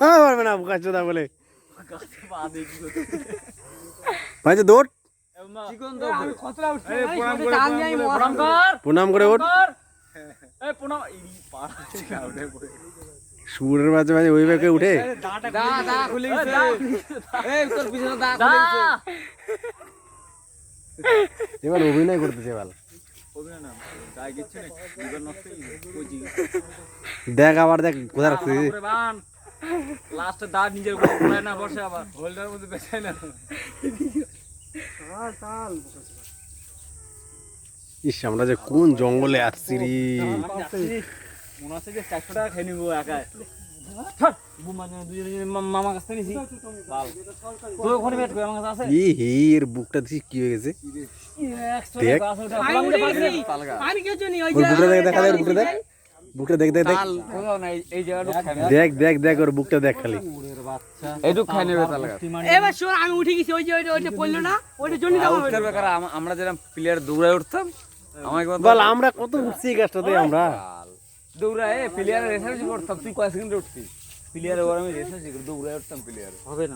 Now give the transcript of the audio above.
হ্যাঁ পারবে না বোকা চোদা বলে ভাই যে দৌড় প্রণাম করে ওঠ সুরের মাঝে মাঝে ওই ব্যাগে উঠে এবার অভিনয় করতেছে এবার দেখ আবার দেখ কোথায় রাখছে লাস্টে দা নিজের উপর ঘোরায় না বসে আবার হোল্ডার মধ্যে বেচায় না ইস আমরা যে কোন জঙ্গলে আসছি রে মনে হচ্ছে যে 400 টাকা খেয়ে নিবো একা মামা কাছ থেকে নিছি তোর ওখানে বেট করে আমার কাছে আছে এর বুকটা দেখি কি হয়ে গেছে দেখ বুকটা দেখ দেখা দেখ বুকটা দেখ বুকটা দেখ দেখ দেখ এই জায়গাটা দেখ দেখ দেখ ওর বুকটা দেখ খালি এইটুক খাই নেবে তাহলে এবার শোন আমি উঠে গেছি ওই যে ওইটা পড়লো না ওইটা জন্য আমরা যেরকম প্লেয়ার দৌড়ায় উঠতাম আমাকে বল আমরা কত উঠছি এই গাছটাতে আমরা দৌড়ায় প্লেয়ার রেসার্চ করতাম তুই কয় সেকেন্ডে উঠছিস প্লেয়ার ওর আমি রেসার্চ করি দৌড়ায় উঠতাম প্লেয়ার হবে না